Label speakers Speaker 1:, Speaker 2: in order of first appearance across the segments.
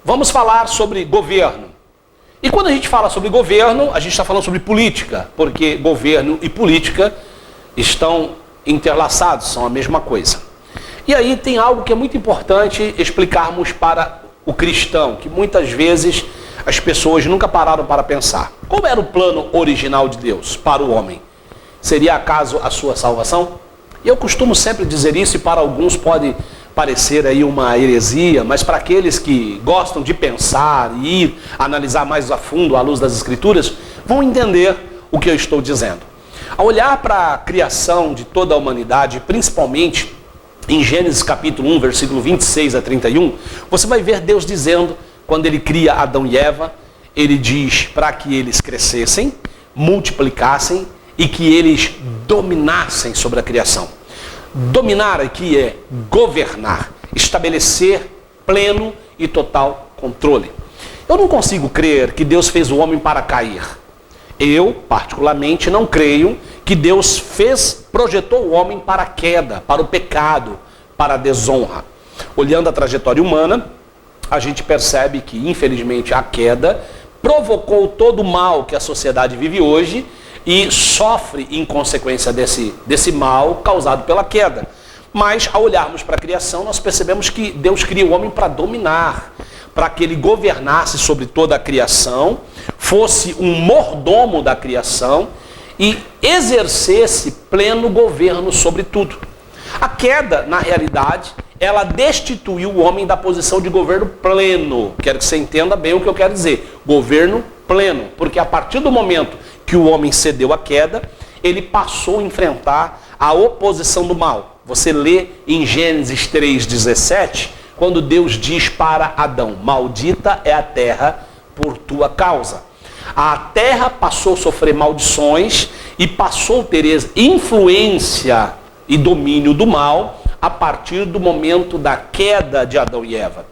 Speaker 1: vamos falar sobre governo. E quando a gente fala sobre governo, a gente está falando sobre política, porque governo e política estão interlaçados, são a mesma coisa. E aí tem algo que é muito importante explicarmos para o cristão, que muitas vezes as pessoas nunca pararam para pensar. Como era o plano original de Deus para o homem? Seria acaso a sua salvação? E eu costumo sempre dizer isso, e para alguns pode parecer aí uma heresia, mas para aqueles que gostam de pensar e ir analisar mais a fundo à luz das Escrituras, vão entender o que eu estou dizendo. Ao olhar para a criação de toda a humanidade, principalmente em Gênesis capítulo 1, versículo 26 a 31, você vai ver Deus dizendo, quando ele cria Adão e Eva, ele diz para que eles crescessem, multiplicassem e que eles dominassem sobre a criação. Dominar aqui é governar, estabelecer pleno e total controle. Eu não consigo crer que Deus fez o homem para cair. Eu, particularmente, não creio que Deus projetou o homem para a queda, para o pecado, para a desonra. Olhando a trajetória humana, a gente percebe que, infelizmente, a queda provocou todo o mal que a sociedade vive hoje e sofre em consequência desse mal causado pela queda. Mas, ao olharmos para a criação, nós percebemos que Deus cria o homem para dominar, para que ele governasse sobre toda a criação, fosse um mordomo da criação e exercesse pleno governo sobre tudo. A queda, na realidade, ela destituiu o homem da posição de governo pleno. Quero que você entenda bem o que eu quero dizer. Governo pleno, porque a partir do momento que o homem cedeu à queda, ele passou a enfrentar a oposição do mal. Você lê em Gênesis 3,17, quando Deus diz para Adão, maldita é a terra por tua causa. A terra passou a sofrer maldições e passou a ter influência e domínio do mal a partir do momento da queda de Adão e Eva.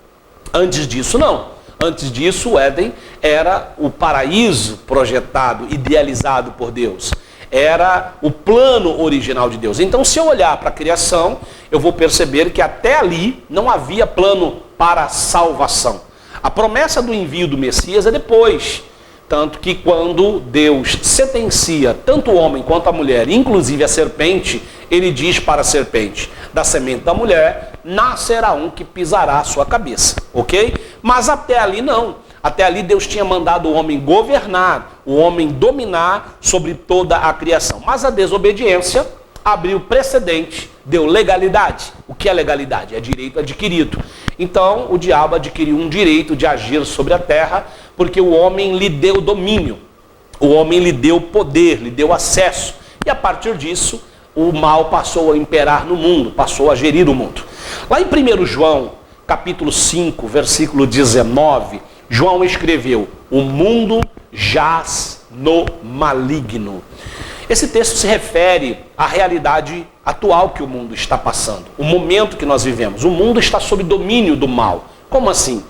Speaker 1: Antes disso, não. Antes disso, o Éden era o paraíso projetado, idealizado por Deus. Era o plano original de Deus. Então, se eu olhar para a criação, eu vou perceber que até ali não havia plano para a salvação. A promessa do envio do Messias é depois. Tanto que quando Deus sentencia tanto o homem quanto a mulher, inclusive a serpente, ele diz para a serpente, da semente da mulher, nascerá um que pisará a sua cabeça, ok? Mas até ali não. Até ali Deus tinha mandado o homem governar, o homem dominar sobre toda a criação. Mas a desobediência abriu precedente, deu legalidade. O que é legalidade? É direito adquirido. Então o diabo adquiriu um direito de agir sobre a terra, porque o homem lhe deu domínio, o homem lhe deu poder, lhe deu acesso. E a partir disso, o mal passou a imperar no mundo, passou a gerir o mundo. Lá em 1 João, capítulo 5, versículo 19, João escreveu, o mundo jaz no maligno. Esse texto se refere à realidade atual que o mundo está passando, o momento que nós vivemos. O mundo está sob domínio do mal. Como assim?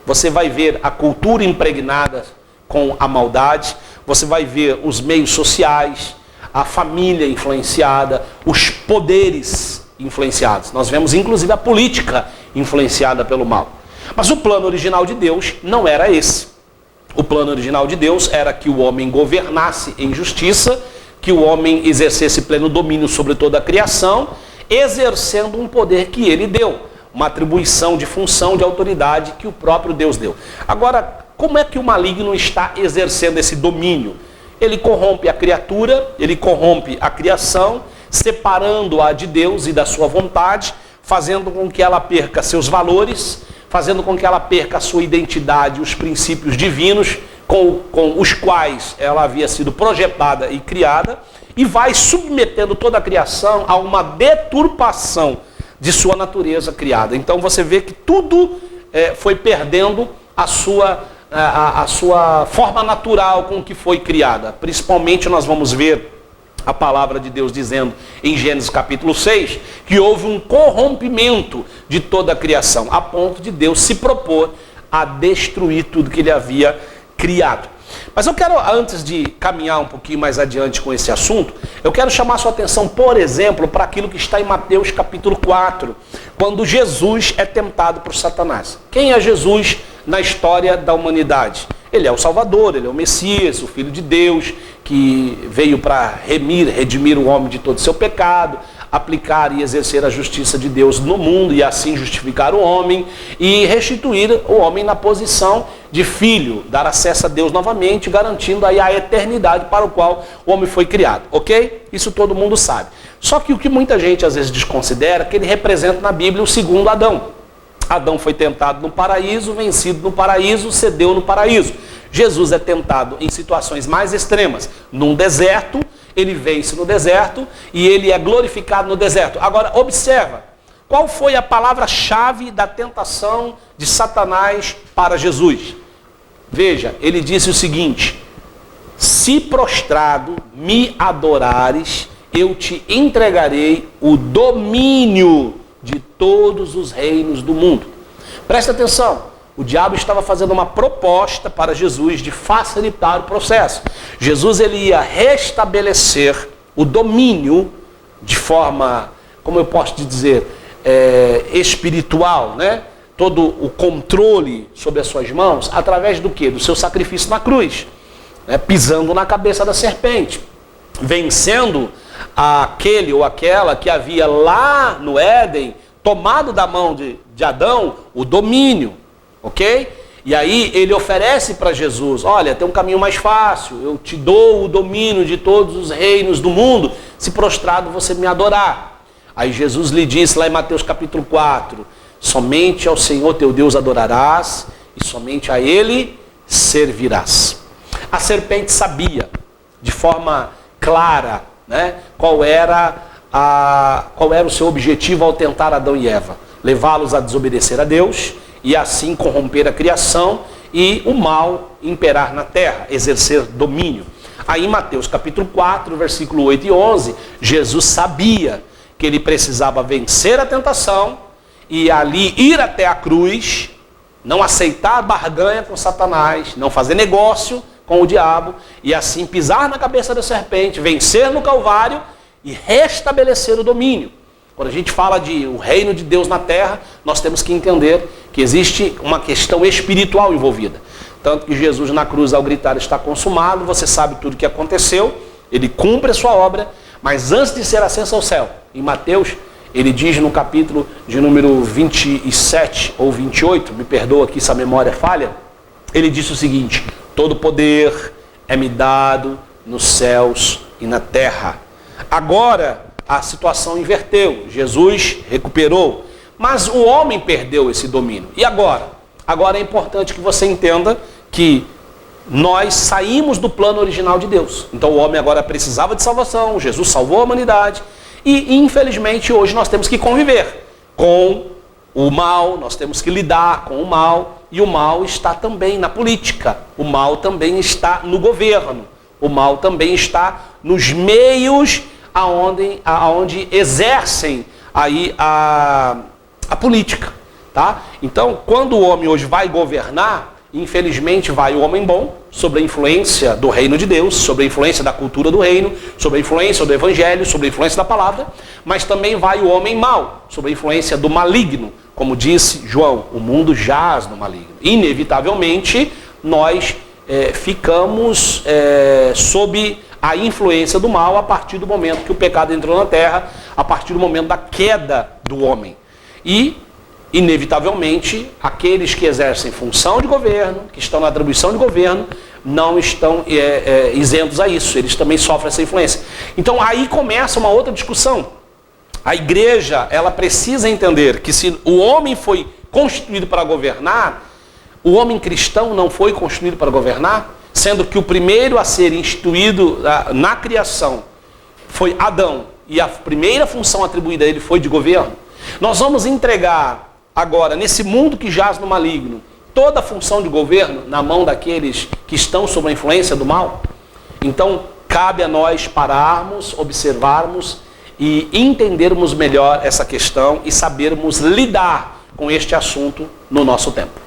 Speaker 1: Você vai ver a cultura impregnada com a maldade, você vai ver os meios sociais, a família influenciada, os poderes influenciados. Nós vemos inclusive a política influenciada pelo mal. Mas o plano original de Deus não era esse. O plano original de Deus era que o homem governasse em justiça, que o homem exercesse pleno domínio sobre toda a criação, exercendo um poder que ele deu, uma atribuição de função, de autoridade que o próprio Deus deu. Agora, como é que o maligno está exercendo esse domínio? Ele corrompe a criatura, ele corrompe a criação, separando-a de Deus e da sua vontade, fazendo com que ela perca seus valores, fazendo com que ela perca a sua identidade, os princípios divinos com os quais ela havia sido projetada e criada, e vai submetendo toda a criação a uma deturpação de sua natureza criada. Então você vê que tudo foi perdendo a sua forma natural com que foi criada. Principalmente nós vamos ver a palavra de Deus dizendo em Gênesis capítulo 6, que houve um corrompimento de toda a criação, a ponto de Deus se propor a destruir tudo que ele havia criado. Mas eu quero, antes de caminhar um pouquinho mais adiante com esse assunto, eu quero chamar sua atenção, por exemplo, para aquilo que está em Mateus capítulo 4, quando Jesus é tentado por Satanás. Quem é Jesus na história da humanidade? Ele é o Salvador, ele é o Messias, o Filho de Deus, que veio para redimir o homem de todo o seu pecado, aplicar e exercer a justiça de Deus no mundo e assim justificar o homem e restituir o homem na posição de filho, dar acesso a Deus novamente, garantindo aí a eternidade para o qual o homem foi criado, ok? Isso todo mundo sabe. Só que o que muita gente às vezes desconsidera é que ele representa na Bíblia o segundo Adão. Adão foi tentado no paraíso, vencido no paraíso, cedeu no paraíso. Jesus é tentado em situações mais extremas, num deserto, ele vence no deserto e ele é glorificado no deserto. Agora, observa, qual foi a palavra-chave da tentação de Satanás para Jesus? Veja, ele disse o seguinte: se prostrado me adorares, eu te entregarei o domínio de todos os reinos do mundo. Presta atenção. O diabo estava fazendo uma proposta para Jesus de facilitar o processo. Jesus ele ia restabelecer o domínio de forma, como eu posso te dizer, espiritual, né? Todo o controle sobre as suas mãos, através do quê? Do seu sacrifício na cruz, né? Pisando na cabeça da serpente, vencendo aquele ou aquela que havia lá no Éden, tomado da mão de Adão, o domínio. Ok? E aí ele oferece para Jesus, olha, tem um caminho mais fácil, eu te dou o domínio de todos os reinos do mundo, se prostrado você me adorar. Aí Jesus lhe disse lá em Mateus capítulo 4, somente ao Senhor teu Deus adorarás e somente a Ele servirás. A serpente sabia de forma clara, né, qual era o seu objetivo ao tentar Adão e Eva, levá-los a desobedecer a Deus e assim corromper a criação e o mal imperar na terra, exercer domínio. Aí em Mateus capítulo 4, versículo 8 e 11, Jesus sabia que ele precisava vencer a tentação e ali ir até a cruz, não aceitar a barganha com Satanás, não fazer negócio com o diabo e assim pisar na cabeça da serpente, vencer no Calvário e restabelecer o domínio. Quando a gente fala de o reino de Deus na terra, nós temos que entender que existe uma questão espiritual envolvida. Tanto que Jesus na cruz, ao gritar está consumado, você sabe tudo o que aconteceu, ele cumpre a sua obra, mas antes de ser ascenso ao céu, em Mateus, ele diz no capítulo de número 27 ou 28, me perdoa aqui se a memória falha, ele disse o seguinte: todo poder é-me dado nos céus e na terra. Agora a situação inverteu, Jesus recuperou, mas o homem perdeu esse domínio. E agora? Agora é importante que você entenda que nós saímos do plano original de Deus. Então o homem agora precisava de salvação, Jesus salvou a humanidade e infelizmente hoje nós temos que conviver com o mal, nós temos que lidar com o mal e o mal está também na política, o mal também está no governo, o mal também está nos meios aonde exercem aí a política, tá? Então, quando o homem hoje vai governar, infelizmente vai o homem bom, sob a influência do reino de Deus, sob a influência da cultura do reino, sob a influência do evangelho, sob a influência da palavra, mas também vai o homem mau, sob a influência do maligno, como disse João, o mundo jaz no maligno. Inevitavelmente, nós ficamos sob a influência do mal a partir do momento que o pecado entrou na terra, a partir do momento da queda do homem. E, inevitavelmente, aqueles que exercem função de governo, que estão na atribuição de governo, não estão isentos a isso, eles também sofrem essa influência. Então aí começa uma outra discussão. A igreja, ela precisa entender que se o homem foi constituído para governar, o homem cristão não foi constituído para governar, sendo que o primeiro a ser instituído na criação foi Adão, e a primeira função atribuída a ele foi de governo. Nós vamos entregar agora, nesse mundo que jaz no maligno, toda a função de governo na mão daqueles que estão sob a influência do mal? Então, cabe a nós pararmos, observarmos e entendermos melhor essa questão e sabermos lidar com este assunto no nosso tempo.